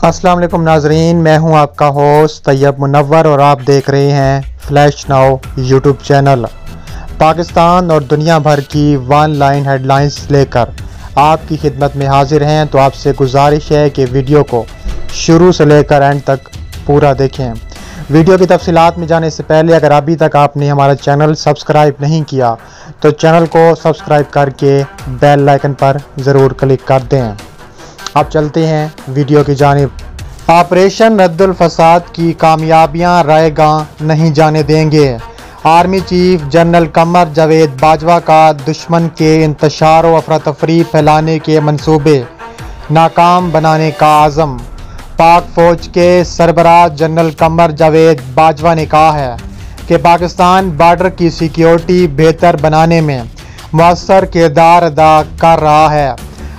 अस्सलाम वालेकुम नाजरीन, मैं हूं आपका होस्ट तैयब मुनव्वर और आप देख रहे हैं flash now YouTube channel. Pakistan और दुनिया भर की वन लाइन हेडलाइंस लेकर आपकी खिदमत में हाजिर हैं। तो आपसे गुजारिश है कि वीडियो को शुरू से लेकर एंड तक पूरा देखें। वीडियो की तफसीलात में जाने से पहले अगर अभी तक आपने हमारा चैनल सब्सक्राइब नहीं किया तो चैनल को सब्सक्राइब करके बेल आइकन पर ज़रूर क्लिक कर दें। अब चलते हैं वीडियो की जानिब। ऑपरेशन रद्दुल फसाद की कामयाबियां रायगां नहीं जाने देंगे। Army chief general Qamar Javed Bajwa का दुश्मन के इंतशार व अफरा तफरी फैलाने के मंसूबे नाकाम बनाने का आज़म। पाक फ़ौज के सरबराह जनरल कमर जावेद बाजवा ने कहा है कि पाकिस्तान बॉर्डर की सिक्योरिटी बेहतर बनाने में मौसर किरदार अदा कर रहा है।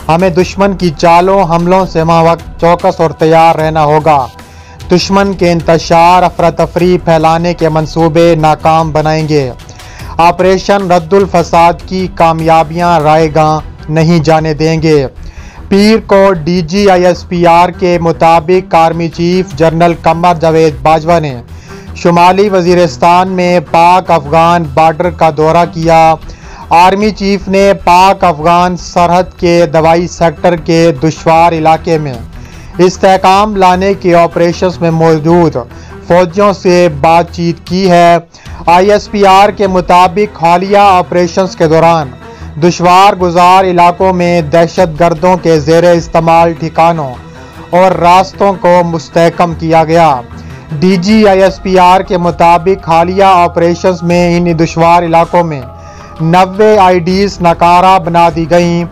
हमें दुश्मन की चालों हमलों से वक्त चौकस और तैयार रहना होगा। दुश्मन के इंतशार अफरा तफरी फैलाने के मंसूबे नाकाम बनाएंगे। ऑपरेशन रद्दुल फसाद की कामयाबियां रायगां नहीं जाने देंगे। पीर को DGISPR के मुताबिक army chief general Qamar Javed Bajwa ने शुमाली वजीरिस्तान में पाक अफगान बॉर्डर का दौरा किया। आर्मी चीफ ने पाक अफगान सरहद के दवाई सेक्टर के दुश्वार इलाके में इस्तेहकाम लाने के ऑपरेशंस में मौजूद फौजियों से बातचीत की है। ISPR के मुताबिक हालिया ऑपरेशंस के दौरान दुश्वार गुजार इलाकों में दहशत गर्दों के ज़ेर इस्तेमाल ठिकानों और रास्तों को मुस्तहकम किया गया। DGISPR के मुताबिक हालिया ऑपरेशंस में इन दुश्वार इलाकों में 90 IDs नकारा बना दी गईं।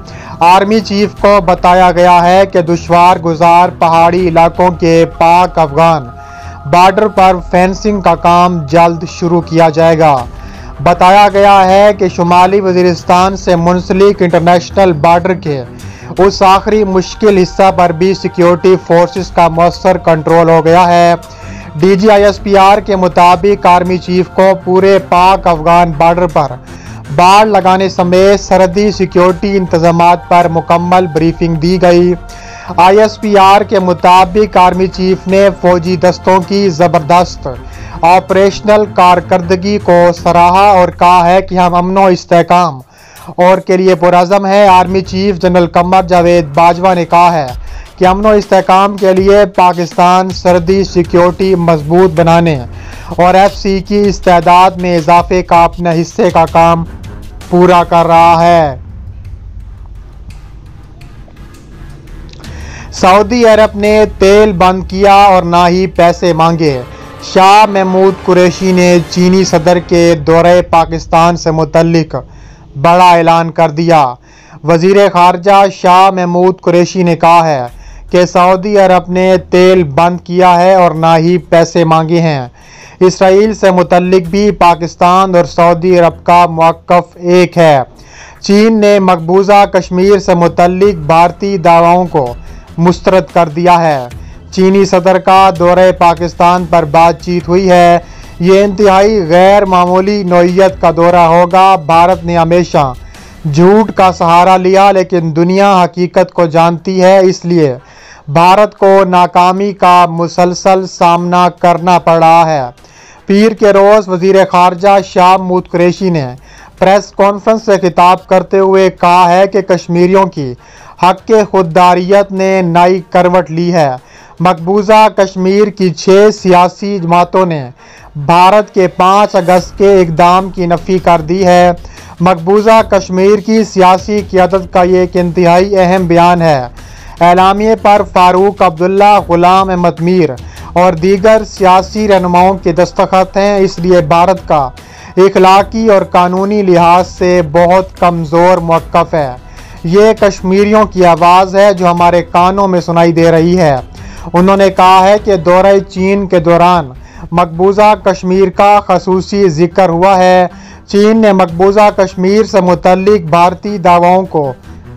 आर्मी चीफ को बताया गया है कि दुश्वार गुजार पहाड़ी इलाकों के पाक अफगान बॉर्डर पर फेंसिंग का काम जल्द शुरू किया जाएगा। बताया गया है कि शुमाली वजीरिस्तान से मुंसलिक इंटरनेशनल बॉर्डर के उस आखिरी मुश्किल हिस्सा पर भी सिक्योरिटी फोर्सेस का मौसर कंट्रोल हो गया है। DGISPR के मुताबिक आर्मी चीफ को पूरे पाक अफगान बॉर्डर पर बाड़ लगाने समेत सरहदी सिक्योरिटी इंतजामात पर मुकम्मल ब्रीफिंग दी गई। ISPR के मुताबिक आर्मी चीफ ने फौजी दस्तों की ज़बरदस्त ऑपरेशनल कारकर्दगी को सराहा और कहा है कि हम अमनो इस्तेहकाम और के लिए पुरअज़म है। Army chief general Qamar Javed Bajwa ने कहा है कि अमनो इस्तेहकाम के लिए पाकिस्तान सरहदी सिक्योरिटी मजबूत बनाने और FC की इस्तेदाद में इजाफे का अपने हिस्से का काम पूरा कर रहा है। सऊदी अरब ने तेल बंद किया और ना ही पैसे मांगे। शाह महमूद कुरैशी ने चीनी सदर के दौरे पाकिस्तान से मुतल्लिक बड़ा ऐलान कर दिया। वजीर खारजा शाह महमूद कुरैशी ने कहा है कि सऊदी अरब ने तेल बंद किया है और ना ही पैसे मांगे हैं। इसराइल से मुतल्लिक भी पाकिस्तान और सऊदी अरब का मौक़िफ़ एक है। चीन ने मकबूजा कश्मीर से मुतल्लिक भारतीय दावाओं को मुस्तरद कर दिया है। चीनी सदर का दौरे पाकिस्तान पर बातचीत हुई है। ये इंतहाई गैर मामूली नौइयत का दौरा होगा। भारत ने हमेशा झूठ का सहारा लिया लेकिन दुनिया हकीकत को जानती है, इसलिए भारत को नाकामी का मुसलसल सामना करना पड़ रहा है। पीर के रोज़ वज़ीर ख़ारजा शाह महमूद कुरैशी ने प्रेस कॉन्फ्रेंस से खिताब करते हुए कहा है कि कश्मीरियों की हक़ खुददारियत ने नई करवट ली है। मकबूजा कश्मीर की 6 सियासी जमातों ने भारत के 5 अगस्त के इक़दाम की नफ़ी कर दी है। मकबूजा कश्मीर की सियासी क़ियादत का ये एक इंतहाई अहम बयान है। एलामिये पर फ़ारूक अब्दुल्ला, ग़ुलाम अहमद मीर और दीगर सियासी रहनुमाओं के दस्तखत हैं, इसलिए भारत का इखलाकी और कानूनी लिहाज से बहुत कमज़ोर मौक़िफ़ है। ये कश्मीरियों की आवाज़ है जो हमारे कानों में सुनाई दे रही है। उन्होंने कहा है कि दौरे चीन के दौरान मकबूजा कश्मीर का ख़ुसूसी ज़िक्र हुआ है। चीन ने मकबूजा कश्मीर से मुतल्लिक भारतीय दावाओं को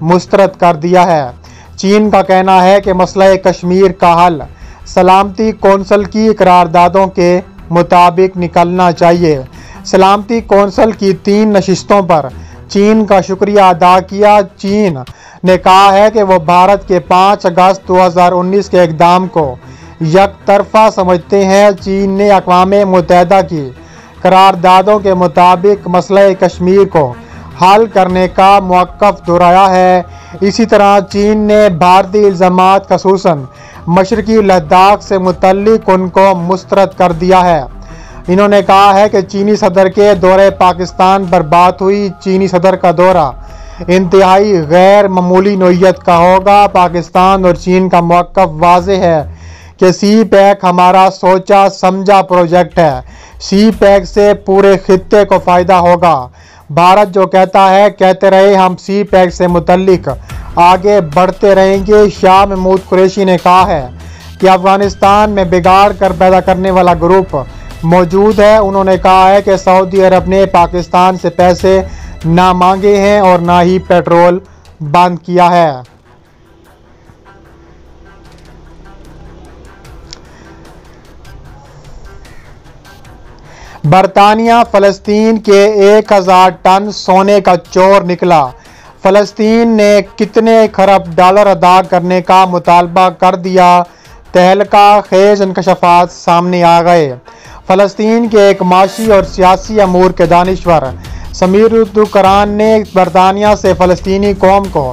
मुस्तरद कर दिया है। चीन का कहना है कि मसला कश्मीर का हल सलामती कौंसिल की करारदादों के मुताबिक निकलना चाहिए। सलामती कौंसिल की 3 नशिस्तों पर चीन का शुक्रिया अदा किया। चीन ने कहा है कि वो भारत के 5 अगस्त 2019 के इक़दाम को यकतरफा समझते हैं। चीन ने अक़वाम मुत्तहिदा की करारदादों के मुताबिक मसला कश्मीर को हल करने का मौक़िफ़ दोहराया है। इसी तरह चीन ने भारतीय इल्ज़ामात ख़ुसूसन मशरक़ी लद्दाख से मुतल्लिक़ उनको मुस्तरद कर दिया है। इन्होंने कहा है कि चीनी सदर के दौरे पाकिस्तान पर बात हुई। चीनी सदर का दौरा इंतहाई गैर मामूली नौइयत का होगा। पाकिस्तान और चीन का मौक़िफ़ वाज़ेह है कि सी पैक हमारा सोचा समझा प्रोजेक्ट है। सी पैक से पूरे खित्ते को फ़ायदा होगा। भारत जो कहता है कहते रहे, हम सी पैक से मुतल्लिक़ आगे बढ़ते रहेंगे। शाह महमूद कुरैशी ने कहा है कि अफ़गानिस्तान में बिगाड़ कर पैदा करने वाला ग्रुप मौजूद है। उन्होंने कहा है कि सऊदी अरब ने पाकिस्तान से पैसे ना मांगे हैं और ना ही पेट्रोल बंद किया है। बरतानिया फ़लस्तीन के 1000 टन सोने का चोर निकला। फ़लस्तीन ने कितने खरब डॉलर अदा करने का मुतालबा कर दिया। तहलका खेज इंकशाफात सामने आ गए। फ़लस्तीन के एक माशी और सियासी अमूर के दानिश्वर समीरुद्दौरान ने बरतानिया से फ़लस्तीनी कौम को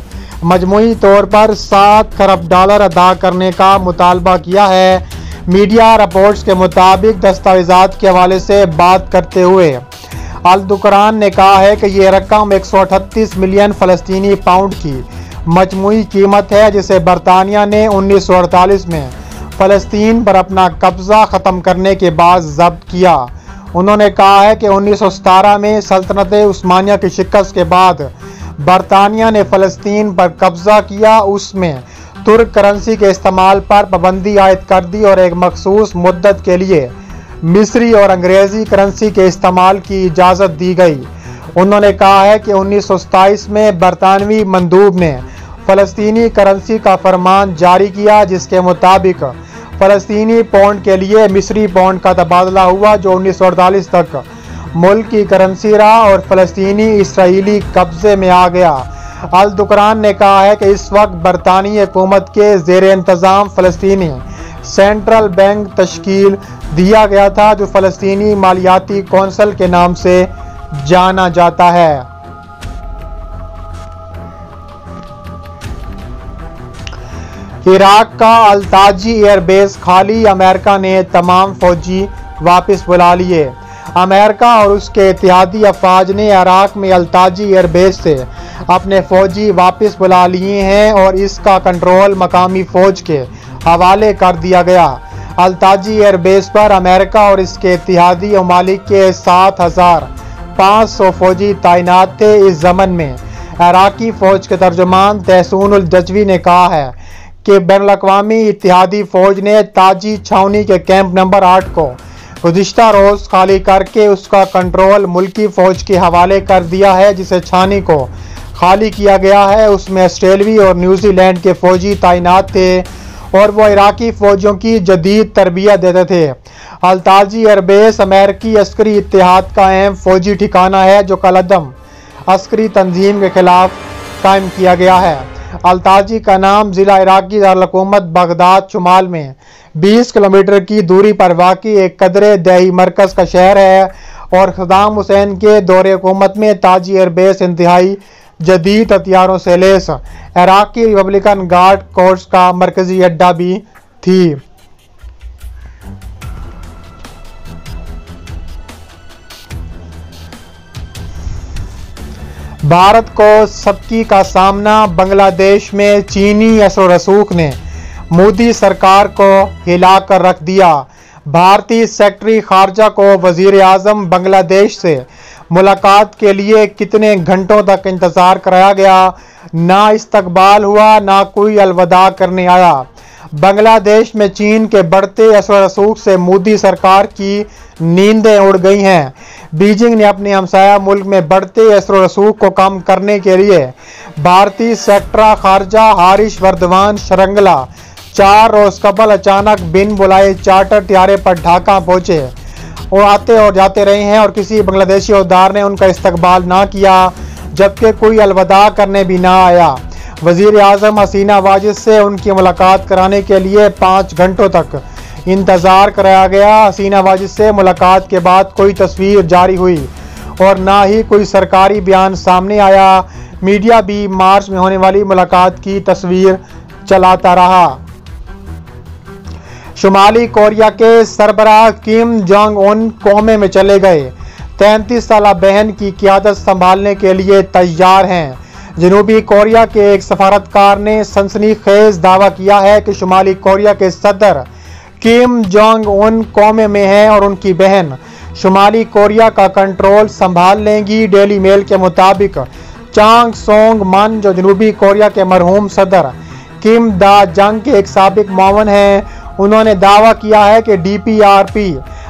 मजमूई तौर पर 7 खरब डॉलर अदा करने का मुतालबा किया है। मीडिया रिपोर्ट्स के मुताबिक दस्तावेज़ात के हवाले से बात करते हुए अल-दुकरान ने कहा है कि ये रकम 138 मिलियन फ़लस्तीनी पाउंड की मजमूई कीमत है, जिसे बरतानिया ने 1948 में फ़लस्तीन पर अपना कब्ज़ा ख़त्म करने के बाद ज़ब्त किया। उन्होंने कहा है कि 1917 में सल्तनत उस्मानिया की शिकस्त के बाद बरतानिया ने फ़लस्तीन पर कब्ज़ा किया। उसमें तुर्क करेंसी के इस्तेमाल पर पाबंदी आयद कर दी और एक मखसूस मुद्दत के लिए मिस्री और अंग्रेज़ी करेंसी के इस्तेमाल की इजाज़त दी गई। उन्होंने कहा है कि 1927 में बरतानवी मंदूब ने फ़लस्तीनी करेंसी का फरमान जारी किया, जिसके मुताबिक फ़लस्तीनी पौंड के लिए मिस्री पौंड का तबादला हुआ, जो 1948 तक मुल्क की करेंसी रहा और फ़लस्तीनी इसराइली कब्ज़े में आ गया। अल-दुकरान ने कहा है कि इस वक्त बरतानी हुकूमत के ज़ेर इंतज़ाम फ़लस्तीनी सेंट्रल बैंक तश्कील दिया गया था, जो फ़लस्तीनी मालियाती कौंसिल के नाम से जाना जाता है। इराक का अल-ताजी एयरबेस खाली। अमेरिका ने तमाम फौजी वापस बुला लिए। अमेरिका और उसके इत्तेहादी अफवाज ने इराक में अल-ताजी एयरबेस से अपने फौजी वापस बुला लिए हैं और इसका कंट्रोल मकामी फ़ौज के हवाले कर दिया गया। अल-ताजी एयरबेस पर अमेरिका और इसके इत्तेहादी ममालिक के 7500 फौजी तैनात थे। इस ज़मन में इराकी फ़ौज के तर्जुमान तहसून उल जजवी ने कहा है कि बैनुल-अक़वामी इत्तेहादी फ़ौज ने ताजी छावनी के कैंप नंबर 8 को गुज़िश्ता रोज़ खाली करके उसका कंट्रोल मुल्की फ़ौज के हवाले कर दिया है। जिसे छावनी को खाली किया गया है, उसमें ऑस्ट्रेलियावी और न्यूजीलैंड के फ़ौजी तैनात थे और वो इराकी फ़ौजियों की जदीद तरबियत देते थे। अल-ताजी एयरबेस अमेरिकी अस्करी इत्तेहाद का अहम फ़ौजी ठिकाना है, जो कलअदम अस्करी तंजीम के ख़िलाफ़ कायम किया गया है। अल-ताजी का नाम ज़िला इराकी दारुल-हुकूमत बगदाद शुमाल में 20 किलोमीटर की दूरी पर वाक़ई एक कदरे दही मरकज़ का शहर है और सद्दाम हुसैन के दौरे हुकूमत में ताजी एयरबेस इंतहाई जदीद हथियारों से lace Iraqi Republican guard course का मरकज़ी अड्डा भी थी। भारत को सबकी का सामना। बांग्लादेश में चीनी असर रसूख ने मोदी सरकार को हिलाकर रख दिया। भारतीय सेक्रेटरी खारजा को वज़ीर आज़म बांग्लादेश से मुलाकात के लिए कितने घंटों तक इंतज़ार कराया गया। ना इस्तकबाल हुआ, ना कोई अलविदा करने आया। बांग्लादेश में चीन के बढ़ते असर रसूख से मोदी सरकार की नींदें उड़ गई हैं। बीजिंग ने अपने हमसाया मुल्क में बढ़ते असर रसूख को कम करने के लिए भारतीय सेक्रेटरी खारजा हारिश वर्धमान श्रृंगला 4 रोज़ कबल अचानक बिन बुलाए चार्टर त्यारे पर ढाका पहुंचे और आते और जाते रहे हैं और किसी बांग्लादेशी उद्धार ने उनका इस्तकबाल ना किया। जबकि कोई अलविदा करने भी ना आया। वज़ीर आज़म हसीना वाजिद से उनकी मुलाकात कराने के लिए 5 घंटों तक इंतज़ार कराया गया। हसीना वाजिद से मुलाकात के बाद कोई तस्वीर जारी हुई और ना ही कोई सरकारी बयान सामने आया। मीडिया भी मार्च में होने वाली मुलाकात की तस्वीर चलाता रहा। शुमाली कोरिया के सरबराह किम जोंग उन कोमे में चले गए। 33 साला बहन की क़यादत संभालने के लिए तैयार हैं। जनूबी कोरिया के एक सफारतकार ने सनसनीखेज दावा किया है कि शुमाली कोरिया के सदर किम जोंग उन कोमे में हैं और उनकी बहन शुमाली कोरिया का कंट्रोल संभाल लेंगी। डेली मेल के मुताबिक चांग सोंग मन, जो जनूबी कोरिया के मरहूम सदर किम दा जंग के एक साबिक मुआवन हैं, उन्होंने दावा किया है कि DPRP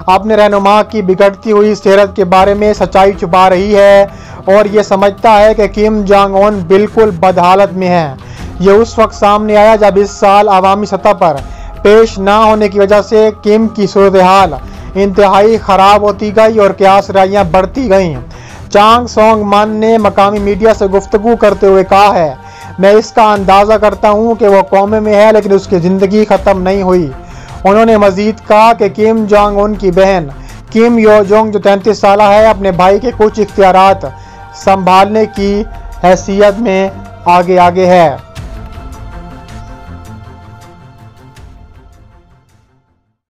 अपने रहनुमा की बिगड़ती हुई सेहत के बारे में सच्चाई छुपा रही है और ये समझता है कि किम जोंग उन बिल्कुल बदहालत में हैं। ये उस वक्त सामने आया जब इस साल अवामी सतह पर पेश ना होने की वजह से किम की सूरत हाल इंतहाई ख़राब होती गई और क़यासराइयाँ बढ़ती गईं। चांग सोंग मन ने मकामी मीडिया से गुफ्तगू करते हुए कहा है, मैं इसका अंदाज़ा करता हूँ कि वह कोमे में है लेकिन उसकी ज़िंदगी ख़त्म नहीं हुई। उन्होंने मज़ीद कहा कि किम जोंग उन की बहन किम यो जोंग, जो 33 साल है, अपने भाई के कुछ इख्तियारात संभालने की हैसियत में आगे है।